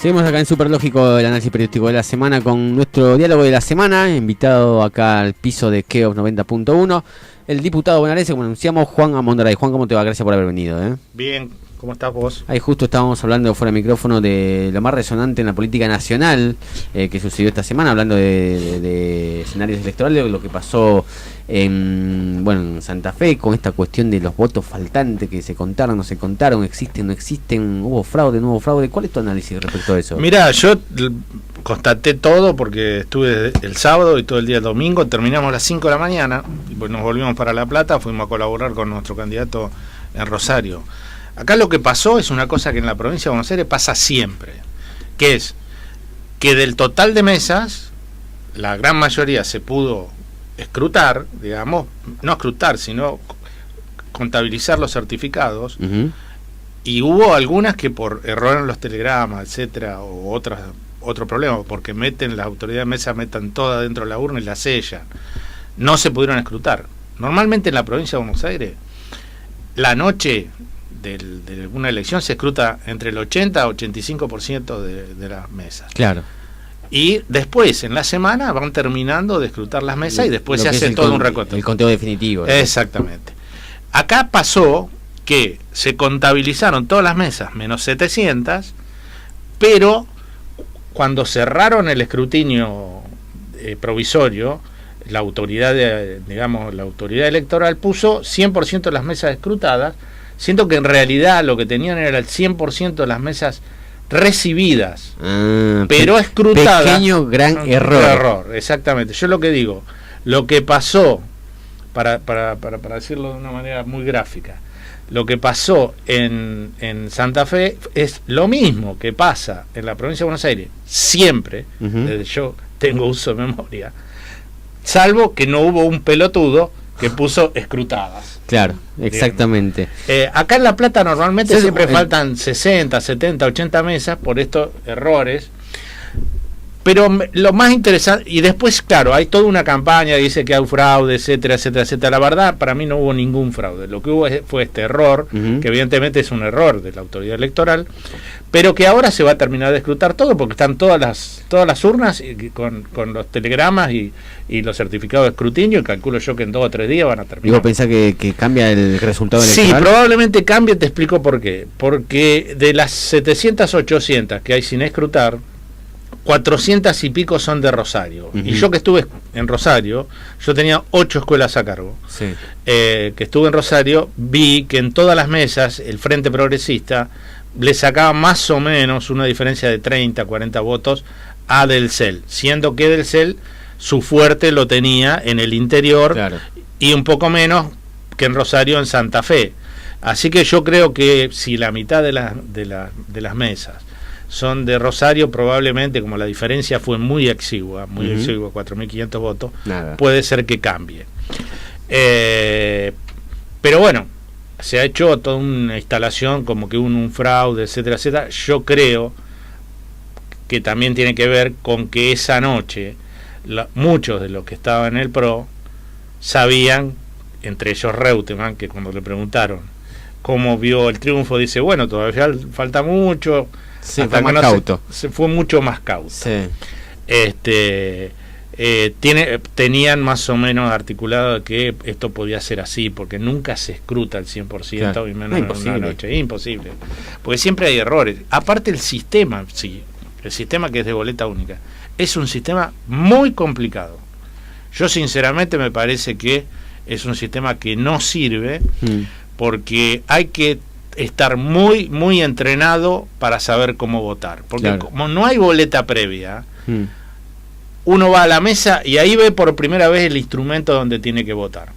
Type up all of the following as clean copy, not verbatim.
Seguimos acá en Superlógico, el análisis periodístico de la semana con nuestro diálogo de la semana, invitado acá al piso de Keops 90.1, el diputado bonaerense, como anunciamos, Juan Amondaray. Juan, ¿cómo te va? Gracias por haber venido. Bien, ¿cómo estás vos? Ahí justo estábamos hablando fuera de micrófono de lo más resonante en la política nacional que sucedió esta semana, hablando de escenarios electorales, de lo que pasó en Santa Fe, con esta cuestión de los votos faltantes que se contaron, no se contaron, existen, no existen, hubo fraude, no hubo fraude. ¿Cuál es tu análisis respecto a eso? Mirá, yo constaté todo porque estuve el sábado y todo el día el domingo, terminamos a las 5 de la mañana, y pues nos volvimos para La Plata, fuimos a colaborar con nuestro candidato en Rosario. Acá lo que pasó es una cosa que en la provincia de Buenos Aires pasa siempre, que es que del total de mesas, la gran mayoría se pudo escrutar, digamos, no escrutar, sino contabilizar los certificados, y hubo algunas que por error en los telegramas, etcétera, o otro problema, porque las autoridades de mesa metan toda dentro de la urna y la sellan, no se pudieron escrutar. Normalmente en la provincia de Buenos Aires, la noche de una elección se escruta entre el 80 a 85% de las mesas. Claro. Y después, en la semana, van terminando de escrutar las mesas y después se hace todo un recuento. El conteo definitivo. Exactamente. Acá pasó que se contabilizaron todas las mesas, menos 700, pero cuando cerraron el escrutinio provisorio, la autoridad la autoridad electoral puso 100% de las mesas escrutadas, siendo que en realidad lo que tenían era el 100% de las mesas recibidas, pero escrutadas. Pequeño gran error. Exactamente. Yo lo que digo, lo que pasó, para decirlo de una manera muy gráfica, lo que pasó en Santa Fe es lo mismo que pasa en la provincia de Buenos Aires, siempre, desde yo tengo uso de memoria, salvo que no hubo un pelotudo que puso escrutadas. Claro, exactamente. Acá en La Plata normalmente siempre faltan 60, 70, 80 mesas por estos errores. Pero lo más interesante, y después, claro, hay toda una campaña que dice que hay fraude, etcétera, etcétera, etcétera. La verdad, para mí no hubo ningún fraude. Lo que hubo fue este error, que evidentemente es un error de la autoridad electoral, pero que ahora se va a terminar de escrutar todo, porque están todas las urnas con los telegramas y los certificados de escrutinio, y calculo yo que en 2 o 3 días van a terminar. ¿Y vos pensás que cambia el resultado electoral? Sí, probablemente cambie, te explico por qué. Porque de las 700, 800 que hay sin escrutar, 400 y pico son de Rosario. Y yo que estuve en Rosario, yo tenía 8 escuelas a cargo. Sí. Que estuve en Rosario, vi que en todas las mesas el Frente Progresista le sacaba más o menos una diferencia de 30, 40 votos a Del Cel, siendo que Del Cel su fuerte lo tenía en el interior, claro, y un poco menos que en Rosario, en Santa Fe. Así que yo creo que si la mitad de las mesas son de Rosario, probablemente, como la diferencia fue muy exigua, 4.500 votos, puede ser que cambie. Pero bueno, se ha hecho toda una instalación como que un fraude, etcétera, etcétera. Yo creo que también tiene que ver con que esa noche muchos de los que estaban en el PRO sabían, entre ellos Reutemann, que cuando le preguntaron cómo vio el triunfo, dice, bueno, todavía falta mucho. Sí, fue más cauto. Se fue mucho más cauto. Sí. Tenían más o menos articulado que esto podía ser así, porque nunca se escruta al 100%, claro, y menos en una noche. Es imposible. Porque siempre hay errores. Aparte el sistema, el sistema que es de boleta única, es un sistema muy complicado. Yo sinceramente me parece que es un sistema que no sirve, porque hay que estar muy, muy entrenado para saber cómo votar. Porque claro, como no hay boleta previa, uno va a la mesa y ahí ve por primera vez el instrumento donde tiene que votar.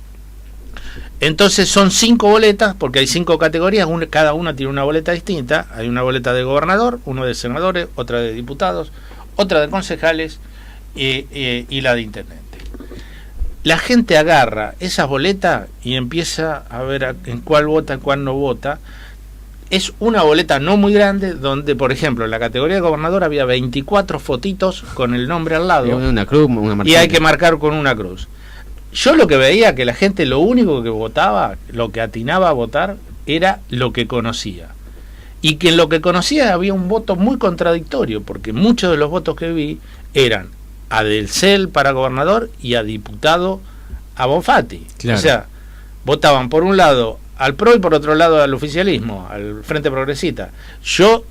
Entonces son 5 boletas, porque hay 5 categorías, cada una tiene una boleta distinta. Hay una boleta de gobernador, una de senadores, otra de diputados, otra de concejales y la de intendente. La gente agarra esas boletas y empieza a ver en cuál vota, en cuál no vota. Es una boleta no muy grande, donde, por ejemplo, en la categoría de gobernador había 24 fotitos con el nombre al lado. Una cruz, una y hay que marcar con una cruz. Yo lo que veía que la gente lo único que votaba, lo que atinaba a votar, era lo que conocía. y que en lo que conocía había un voto muy contradictorio, porque muchos de los votos que vi eran a Del Cel para gobernador y a diputado a Bonfatti. Claro. O sea, votaban por un lado al PRO y por otro lado al oficialismo, al Frente Progresista. Yo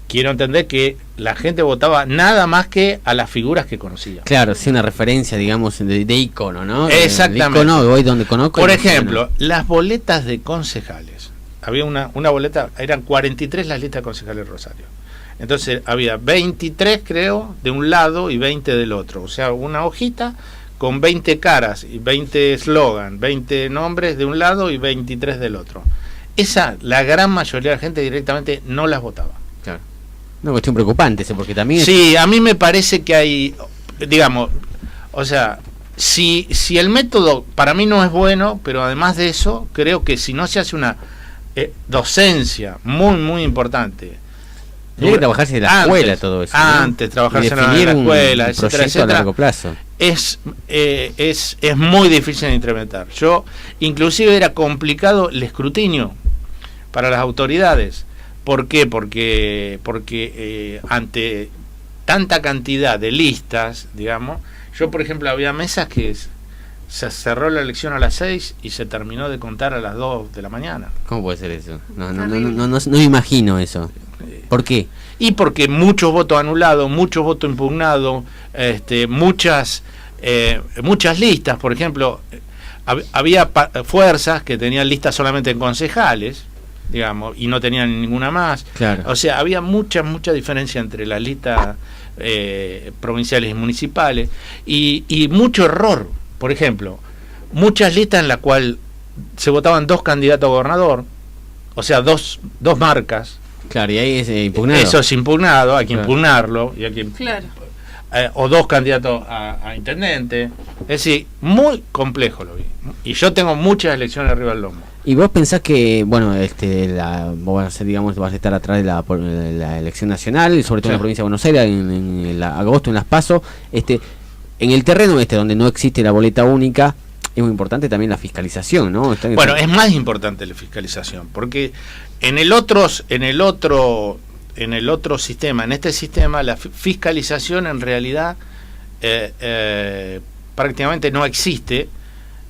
quiero entender que la gente votaba nada más que a las figuras que conocía. Claro, sí, una referencia, digamos, de icono, ¿no? Exactamente. De icono, voy donde conozco. Por ejemplo, las boletas de concejales. Había una boleta, eran 43 las listas de concejales de Rosario. Entonces había 23, creo, de un lado y 20 del otro. O sea, una hojita con 20 caras y 20 eslogan, 20 nombres de un lado y 23 del otro. La gran mayoría de la gente directamente no las votaba. Claro. Una cuestión preocupante, porque también... Sí, a mí me parece que hay, digamos, o sea, si el método para mí no es bueno, pero además de eso, creo que si no se hace una docencia muy, muy importante... Tiene que trabajarse en la escuela todo eso, ¿no? Antes, trabajarse en la escuela, etcétera, etcétera. A largo plazo. Es muy difícil de implementar. Inclusive era complicado el escrutinio para las autoridades. ¿Por qué? Porque ante tanta cantidad de listas, digamos, yo por ejemplo había mesas que se cerró la elección a las 6 y se terminó de contar a las 2 de la mañana. ¿Cómo puede ser eso? No imagino eso. ¿Por qué? Y porque muchos votos anulados, muchos votos impugnados, muchas listas, por ejemplo, había fuerzas que tenían listas solamente en concejales, digamos, y no tenían ninguna más. Claro. O sea, había mucha diferencia entre las listas provinciales y municipales y mucho error. Por ejemplo, muchas listas en las cuales se votaban 2 candidatos a gobernador, o sea, dos marcas. Claro, y ahí es impugnado. Eso es impugnado, hay que impugnarlo. Y hay que, claro. O 2 candidatos a intendente. Es decir, muy complejo lo vi. Y yo tengo muchas elecciones arriba del lomo. ¿Y vos pensás que, bueno, vos vas a estar atrás de la elección nacional, sobre todo en la provincia de Buenos Aires, en agosto, en Las PASO, en el terreno donde no existe la boleta única, es muy importante también la fiscalización, ¿no? Bueno, es más importante la fiscalización, porque en el otro sistema, en este sistema, la fiscalización en realidad prácticamente no existe.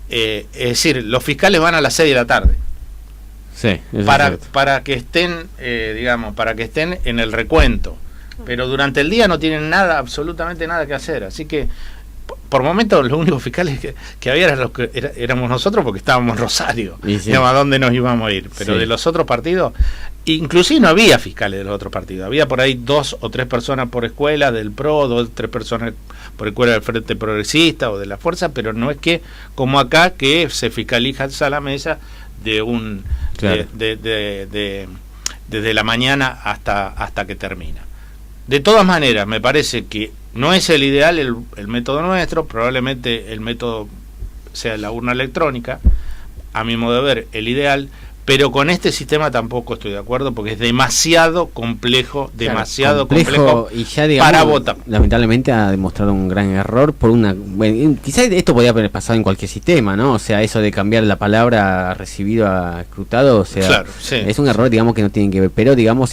Es decir, los fiscales van a las 6 de la tarde. Sí, para que estén, para que estén en el recuento. Pero durante el día no tienen absolutamente nada que hacer. Así que, por momentos, los únicos fiscales que había éramos nosotros, porque estábamos en Rosario. Sí. Digamos, a dónde nos íbamos a ir. Pero de los otros partidos, inclusive no había fiscales de los otros partidos. Había por ahí 2 o 3 personas por escuela del PRO, 2 o 3 personas por escuela del Frente Progresista o de la Fuerza, pero no es que, como acá, que se fiscaliza a la mesa claro, desde la mañana hasta que termina. De todas maneras, me parece que no es el ideal el método nuestro, probablemente el método sea la urna electrónica, a mi modo de ver, el ideal, pero con este sistema tampoco estoy de acuerdo porque es demasiado complejo, complejo y ya, digamos, para votar. Lamentablemente ha demostrado un gran error quizás esto podría haber pasado en cualquier sistema, ¿no? O sea, eso de cambiar la palabra recibido a escrutado, o sea, claro, sí. Es un error, digamos, que no tienen que ver, pero digamos,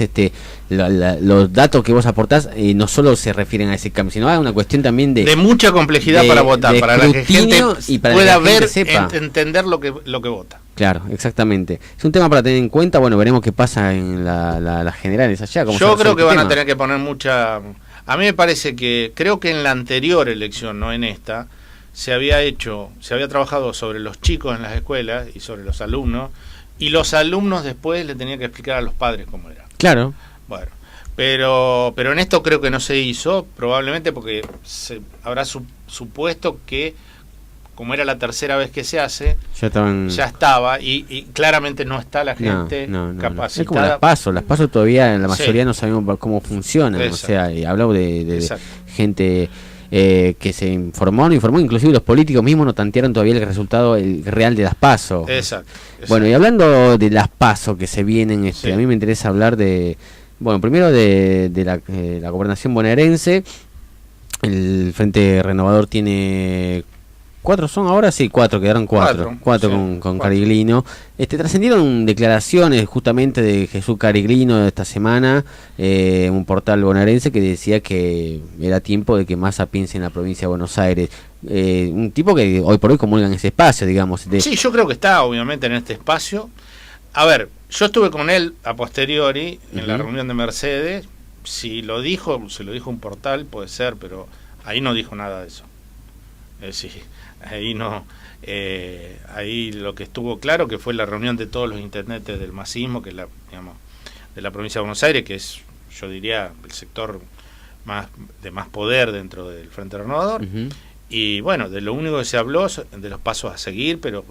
los datos que vos aportás no solo se refieren a ese cambio, sino a una cuestión también de mucha complejidad para votar, para la que gente pueda ver, entender lo que vota. Claro, exactamente. Es un tema para tener en cuenta. Bueno, veremos qué pasa en las generales allá. Yo creo que van a tener que poner mucha... A mí me parece que, creo que en la anterior elección, no en esta, se había trabajado sobre los chicos en las escuelas y sobre los alumnos, y los alumnos después le tenían que explicar a los padres cómo era. Claro. Bueno, pero en esto creo que no se hizo, probablemente porque se habrá supuesto que, como era la tercera vez que se hace, ya estaba y claramente no está la gente capacitada. Es como las PASO todavía la mayoría no sabemos cómo funcionan. Exacto. O sea, y hablo de gente que se informó, inclusive los políticos mismos no tantearon todavía el resultado real de las PASO. Exacto. Bueno, y hablando de las PASO que se vienen, a mí me interesa hablar primero de la gobernación bonaerense. El Frente Renovador tiene ¿4 son ahora? Sí, 4, quedaron 4 sí, con Cariglino. Trascendieron declaraciones justamente de Jesús Cariglino esta semana, un portal bonaerense que decía que era tiempo de que Massa piense en la provincia de Buenos Aires. Un tipo que hoy por hoy comulga en ese espacio, digamos. Sí, yo creo que está obviamente en este espacio. A ver, yo estuve con él a posteriori en la reunión de Mercedes. Si lo dijo, se lo dijo un portal, puede ser, pero ahí no dijo nada de eso. Es decir, ahí no, ahí lo que estuvo claro que fue la reunión de todos los intendentes del masismo, que es digamos, de la provincia de Buenos Aires, que es, yo diría, el sector de más poder dentro del Frente Renovador. Y bueno, de lo único que se habló de los pasos a seguir, pero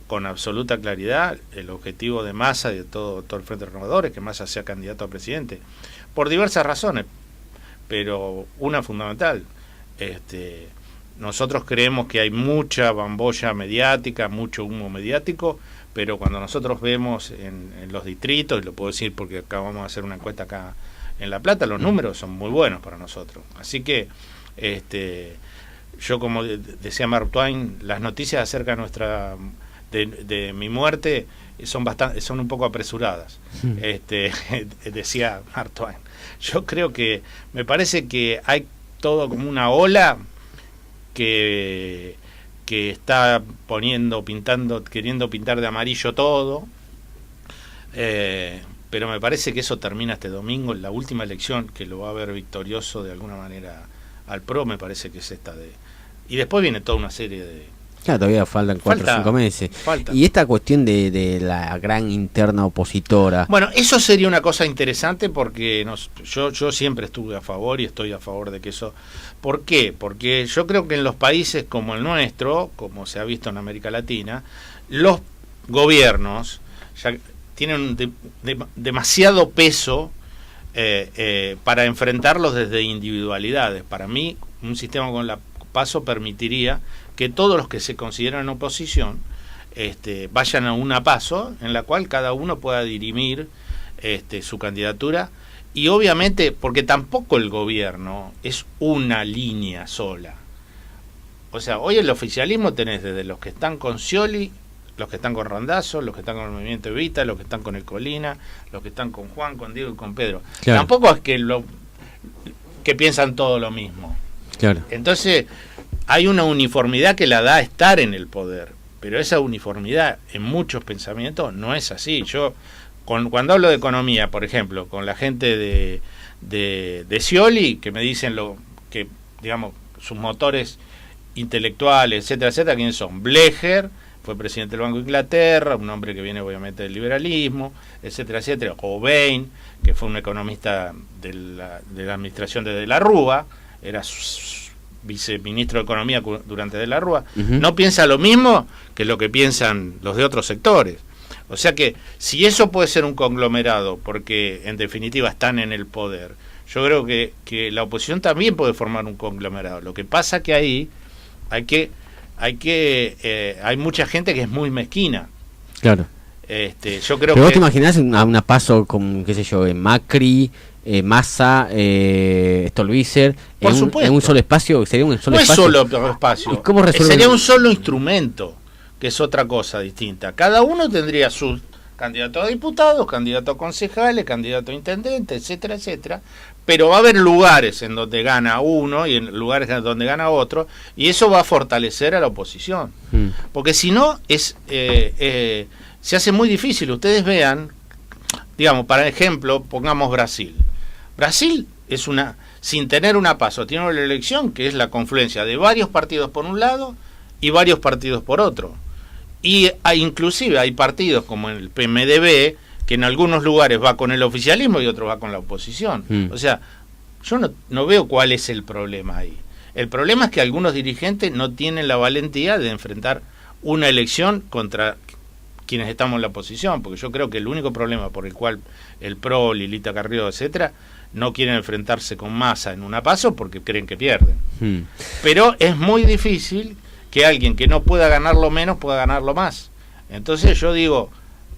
con absoluta claridad el objetivo de Massa y de todo el Frente Renovador es que Massa sea candidato a presidente, por diversas razones, pero una fundamental. Nosotros creemos que hay mucha bambolla mediática, mucho humo mediático, pero cuando nosotros vemos en los distritos, y lo puedo decir porque acabamos de hacer una encuesta acá en La Plata, los números son muy buenos para nosotros. Así que yo, como decía Mark Twain, las noticias acerca de mi muerte son un poco apresuradas. Decía Mark Twain. Yo creo que me parece que hay todo como una ola que está queriendo pintar de amarillo todo, pero me parece que eso termina este domingo, en la última elección que lo va a ver victorioso de alguna manera al PRO, me parece que es esta y después viene toda una serie de... Claro, todavía faltan 4 o 5 meses. Y esta cuestión de la gran interna opositora... Bueno, eso sería una cosa interesante porque yo siempre estuve a favor y estoy a favor de que eso... ¿Por qué? Porque yo creo que en los países como el nuestro, como se ha visto en América Latina, los gobiernos ya tienen demasiado peso para enfrentarlos desde individualidades. Para mí, un sistema con la PASO permitiría que todos los que se consideran oposición vayan a una PASO en la cual cada uno pueda dirimir su candidatura, y obviamente porque tampoco el gobierno es una línea sola. O sea, hoy el oficialismo tenés desde los que están con Scioli, los que están con Randazzo, los que están con el Movimiento Evita, los que están con el Colina, los que están con Juan, con Diego y con Pedro. Claro. Tampoco es que piensan todo lo mismo. Claro. Entonces hay una uniformidad que la da estar en el poder, pero esa uniformidad en muchos pensamientos no es así. Yo cuando hablo de economía, por ejemplo, con la gente de Scioli, que me dicen que digamos sus motores intelectuales, etcétera, etcétera, ¿quiénes son? Blecher, fue presidente del Banco de Inglaterra, un hombre que viene obviamente del liberalismo, etcétera, etcétera. O Bain, que fue un economista de la administración de la Rúa, era viceministro de Economía durante De la Rúa, no piensa lo mismo que lo que piensan los de otros sectores. O sea que si eso puede ser un conglomerado, porque en definitiva están en el poder, yo creo que la oposición también puede formar un conglomerado. Lo que pasa que ahí hay mucha gente que es muy mezquina. Claro. Yo creo Pero vos te imaginás una PASO con, qué sé yo, Macri, Massa, Stolbizer, en un solo espacio, sería un solo espacio. No es solo espacio. ¿Y cómo sería un solo instrumento, que es otra cosa distinta. Cada uno tendría sus candidatos a diputados, candidatos a concejales, candidatos a intendentes, etcétera, etcétera. Pero va a haber lugares en donde gana uno y en lugares en donde gana otro, y eso va a fortalecer a la oposición. Porque si no, se hace muy difícil. Ustedes vean, digamos, para ejemplo, pongamos Brasil. Brasil es sin tener una PASO, tiene una elección que es la confluencia de varios partidos por un lado y varios partidos por otro. Y inclusive hay partidos como el PMDB, que en algunos lugares va con el oficialismo y otros va con la oposición. O sea, yo no veo cuál es el problema ahí. El problema es que algunos dirigentes no tienen la valentía de enfrentar una elección contra quienes estamos en la oposición, porque yo creo que el único problema por el cual el PRO, Lilita Carrió, etcétera, no quieren enfrentarse con Massa en una PASO porque creen que pierden. Pero es muy difícil que alguien que no pueda ganarlo menos pueda ganarlo más. Entonces yo digo,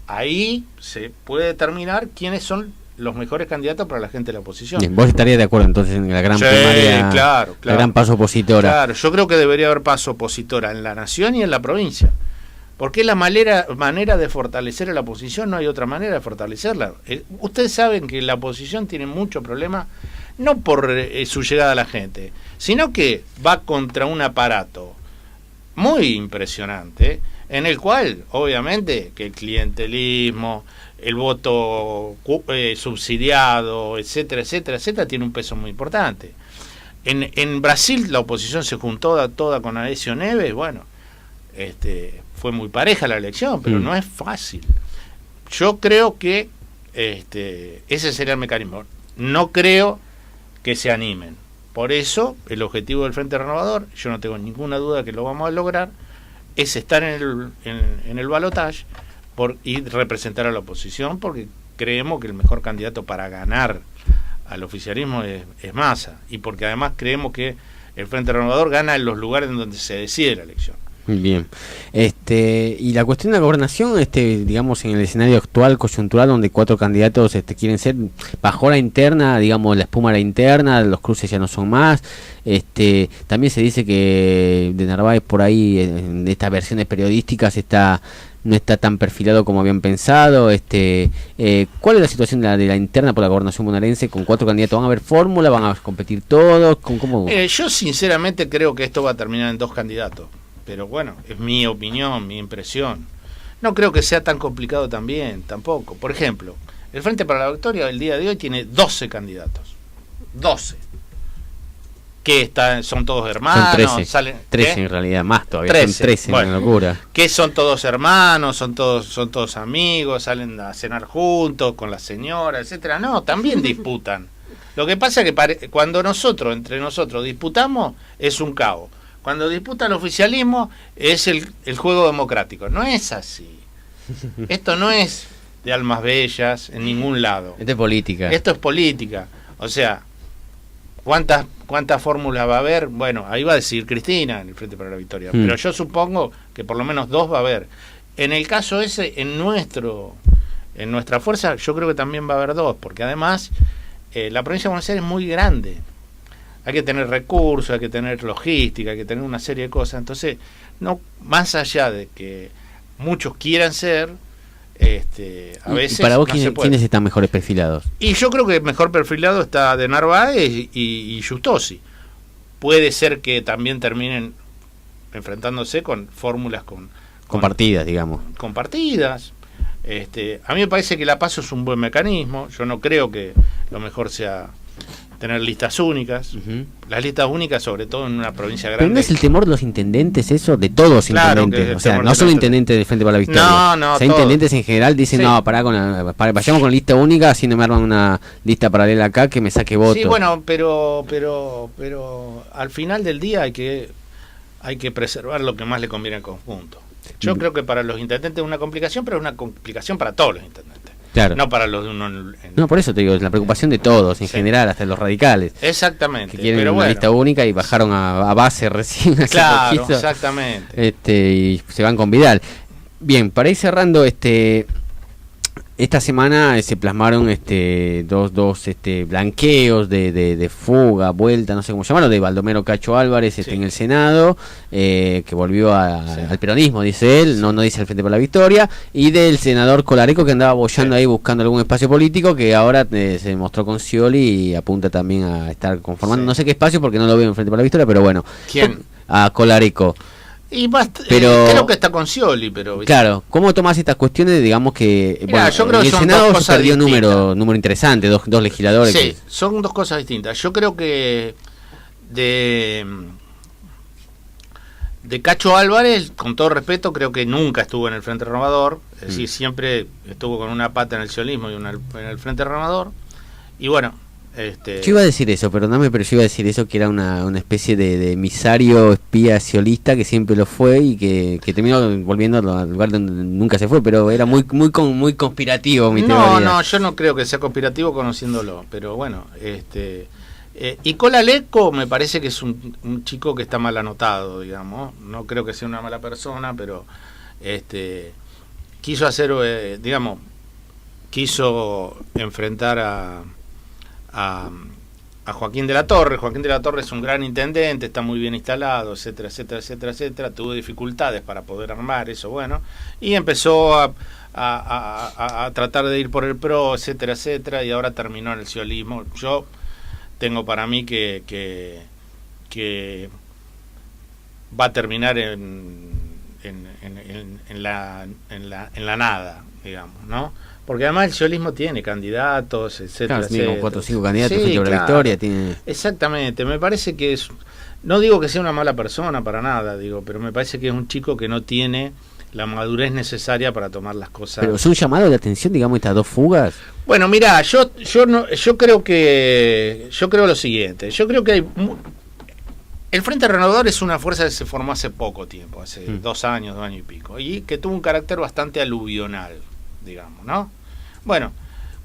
ahí se puede determinar quiénes son los mejores candidatos para la gente de la oposición. Bien, vos estarías de acuerdo entonces en la gran primaria, claro, la gran paso opositora. Claro, yo creo que debería haber paso opositora en la nación y en la provincia. Porque es la manera de fortalecer a la oposición, no hay otra manera de fortalecerla. Ustedes saben que la oposición tiene mucho problema, no por su llegada a la gente, sino que va contra un aparato muy impresionante, en el cual, obviamente, que el clientelismo, el voto subsidiado, etcétera, etcétera, etcétera, tiene un peso muy importante. En Brasil la oposición se juntó toda con Aécio Neves, bueno, fue muy pareja la elección, pero no es fácil. Yo creo que ese sería el mecanismo. No creo que se animen. Por eso, el objetivo del Frente Renovador, yo no tengo ninguna duda que lo vamos a lograr, es estar en el balotaje y representar a la oposición, porque creemos que el mejor candidato para ganar al oficialismo es Massa, y porque además creemos que el Frente Renovador gana en los lugares en donde se decide la elección. Bien, y la cuestión de la gobernación, digamos, en el escenario actual coyuntural, donde 4 candidatos quieren ser, bajó la interna, digamos, la espuma era interna, los cruces ya no son más, también se dice que de Narváez por ahí, en estas versiones periodísticas, no está tan perfilado como habían pensado. ¿Cuál es la situación de la interna por la gobernación bonaerense con 4 candidatos? ¿Van a haber fórmula? ¿Van a competir todos? ¿Cómo? Yo sinceramente creo que esto va a terminar en 2 candidatos. Pero bueno, es mi opinión, mi impresión. No creo que sea tan complicado también, tampoco. Por ejemplo, el Frente para la Victoria el día de hoy tiene 12 candidatos. 12. Que son todos hermanos. Son 13 en realidad, más todavía. 13, son 13, bueno, una locura. Que son todos hermanos, son todos amigos, salen a cenar juntos con la señora, etcétera. No, también disputan. Lo que pasa es que cuando entre nosotros disputamos, es un caos. Cuando disputa el oficialismo es el juego democrático. No es así. Esto no es de almas bellas en ningún lado. Esto es política. Esto es política. O sea, ¿cuántas fórmulas va a haber? Bueno, ahí va a decir Cristina en el Frente para la Victoria. Pero yo supongo que por lo menos 2 va a haber. En el caso ese, en nuestra fuerza, yo creo que también va a haber 2. Porque además, la provincia de Buenos Aires es muy grande. Hay que tener recursos, hay que tener logística, hay que tener una serie de cosas. Entonces, no, más allá de que muchos quieran ser, a veces ¿Y para vos no se puede. quiénes están mejores perfilados? Y yo creo que el mejor perfilado está de Narváez y Justosi. Puede ser que también terminen enfrentándose con fórmulas compartidas, digamos. Compartidas. A mí me parece que la PASO es un buen mecanismo. Yo no creo que lo mejor sea tener listas únicas. Las listas únicas, sobre todo en una provincia grande. ¿Pero no es el temor de los intendentes eso? De todos los intendentes. O sea, no solo intendentes del Frente para la Victoria. No, o sea, intendentes en general dicen, no, vayamos con lista única, así no me arman una lista paralela acá que me saque votos. Sí, bueno, pero al final del día hay que preservar lo que más le conviene al conjunto. Yo creo que para los intendentes es una complicación, pero es una complicación para todos los intendentes. Claro. No para los de uno. No, por eso te digo, es la preocupación de todos, en general, hasta los radicales. Exactamente. Que quieren una lista única y bajaron a base recién hace claro, poquito. Exactamente. Y se van con Vidal. Bien, para ir cerrando, esta semana se plasmaron dos blanqueos de fuga, vuelta, no sé cómo llamarlo, de Baldomero Cacho Álvarez en el Senado, que volvió al peronismo, dice él, no dice al Frente para la Victoria, y del senador Colareco, que andaba boyando ahí buscando algún espacio político, que ahora se mostró con Scioli y apunta también a estar conformando no sé qué espacio, porque no lo veo en Frente para la Victoria, pero bueno. ¿Quién? A Colareco. Y creo que está con Scioli, pero ¿viste? Claro, ¿cómo tomás estas cuestiones? Digamos que yo creo en el que son Senado dos se perdió cosas número interesante, dos legisladores. Sí, son 2 cosas distintas. Yo creo que de Cacho Álvarez, con todo respeto, creo que nunca estuvo en el Frente Renovador, es decir, siempre estuvo con una pata en el ciolismo y una en el Frente Renovador. Y bueno, yo iba a decir eso, perdóname, pero yo iba a decir eso, que era una especie de emisario espía sciolista que siempre lo fue y que terminó volviendo al lugar donde nunca se fue, pero era muy conspirativo mi teoría. No, yo no creo que sea conspirativo conociéndolo, pero bueno, y Colareco me parece que es un chico que está mal anotado, digamos. No creo que sea una mala persona, pero quiso hacer, digamos, quiso enfrentar a Joaquín de la Torre. Joaquín de la Torre es un gran intendente, está muy bien instalado, etcétera, etcétera, etcétera, etcétera. Tuvo dificultades para poder armar eso, bueno, y empezó a tratar de ir por el PRO, etcétera, etcétera, y ahora terminó en el ciolismo. Yo tengo para mí que va a terminar en la nada, digamos, ¿no? Porque además el ciolismo tiene candidatos, etcétera, claro, tiene 4 o 5 candidatos, sí, claro, la victoria tiene... Exactamente, me parece que es, no digo que sea una mala persona para nada, digo, pero me parece que es un chico que no tiene la madurez necesaria para tomar las cosas. Pero es un llamado de atención, digamos, estas 2 fugas. Bueno, mira, yo creo lo siguiente, yo creo que el Frente Renovador es una fuerza que se formó hace poco tiempo, hace 2 años y pico, y que tuvo un carácter bastante aluvional, digamos, ¿no? Bueno,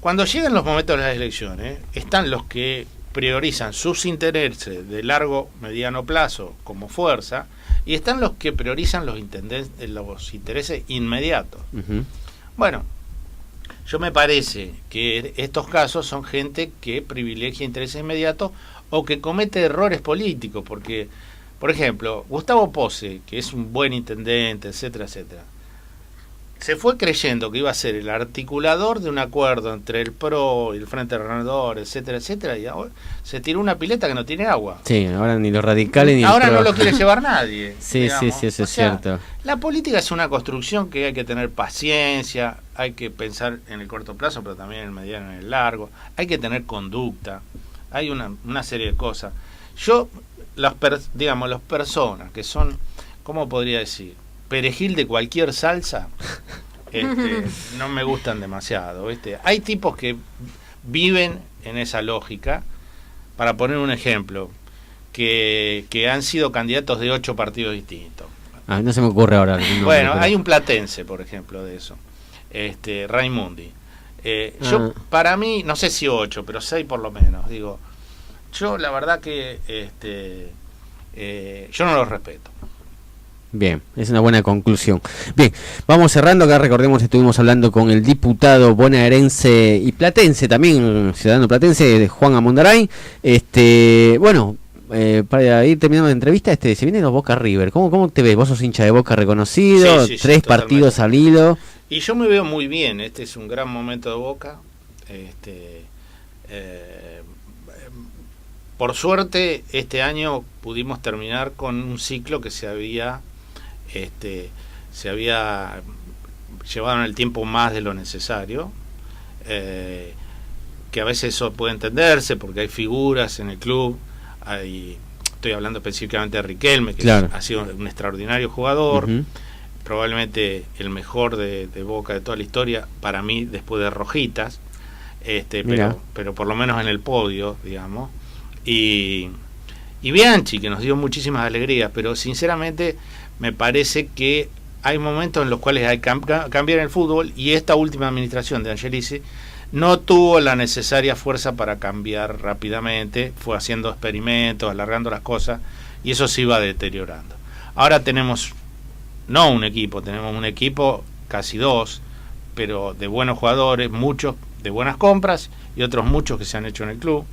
cuando llegan los momentos de las elecciones, están los que priorizan sus intereses de largo, mediano plazo como fuerza, y están los que priorizan los intereses inmediatos. Bueno, yo me parece que estos casos son gente que privilegia intereses inmediatos o que comete errores políticos, porque, por ejemplo, Gustavo Pose, que es un buen intendente, etcétera, etcétera, se fue creyendo que iba a ser el articulador de un acuerdo entre el PRO y el Frente Renovador, etcétera, etcétera, y ahora se tiró una pileta que no tiene agua. Sí, ahora ni los radicales ni ahora el PRO. No lo quiere llevar nadie. Sí, digamos. sí, eso es cierto. La política es una construcción que hay que tener paciencia, hay que pensar en el corto plazo, pero también en el mediano y en el largo, hay que tener conducta, hay una serie de cosas. Yo, las personas que son, ¿cómo podría decir?, perejil de cualquier salsa, no me gustan demasiado, ¿viste? Hay tipos que viven en esa lógica. Para poner un ejemplo, que han sido candidatos de 8 partidos distintos. No se me ocurre ahora. Bueno, hay un platense, por ejemplo, de eso, Raimundi. Yo, para mí, no sé si 8, pero 6 por lo menos. Digo, yo la verdad que yo no los respeto. Bien, es una buena conclusión. Bien, vamos cerrando. Acá recordemos que estuvimos hablando con el diputado bonaerense y platense, también ciudadano platense, Juan Amondaray. Bueno, para ir terminando la entrevista, se vienen los Boca River. ¿Cómo te ves? Vos sos hincha de Boca reconocido, sí, 3 partidos al hilo. Y yo me veo muy bien, este es un gran momento de Boca. Por suerte, este año pudimos terminar con un ciclo que se había llevado en el tiempo más de lo necesario, que a veces eso puede entenderse porque hay figuras en el club, estoy hablando específicamente de Riquelme, que claro, ha sido un extraordinario jugador, probablemente el mejor de Boca de toda la historia, para mí después de Rojitas, pero por lo menos en el podio, digamos, y Bianchi, que nos dio muchísimas alegrías, pero sinceramente me parece que hay momentos en los cuales hay que cambiar el fútbol, y esta última administración de Angelici no tuvo la necesaria fuerza para cambiar rápidamente, fue haciendo experimentos, alargando las cosas, y eso se iba deteriorando. Ahora tenemos no un equipo, tenemos un equipo, casi 2, pero de buenos jugadores, muchos de buenas compras y otros muchos que se han hecho en el club,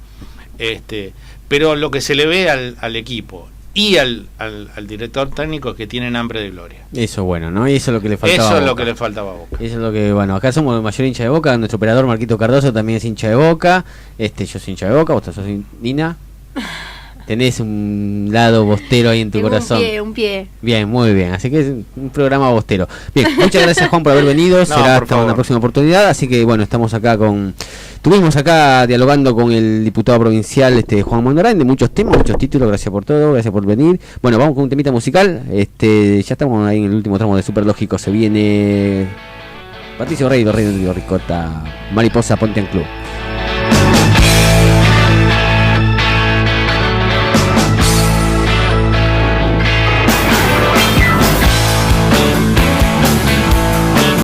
pero lo que se le ve al equipo y al director técnico es que tienen hambre de gloria. Eso es bueno, ¿no? Y eso es lo que le faltaba. Eso es lo que le faltaba a Boca. Eso es lo que, bueno, acá somos el mayor hincha de Boca, nuestro operador Marquito Cardoso también es hincha de Boca, yo soy hincha de Boca, vos sos Nina. Tenés un lado bostero ahí en tu corazón. Un pie. Bien, muy bien. Así que es un programa bostero. Bien, muchas gracias, Juan, por haber venido. Será hasta una próxima oportunidad. Así que, bueno, estamos acá estuvimos acá dialogando con el diputado provincial Juan Amondaray de muchos temas, muchos títulos. Gracias por todo, gracias por venir. Bueno, vamos con un temita musical. Ya estamos ahí en el último tramo de Super Lógico. Se viene Patricio Rey, Ricota, Mariposa, Ponte en Club.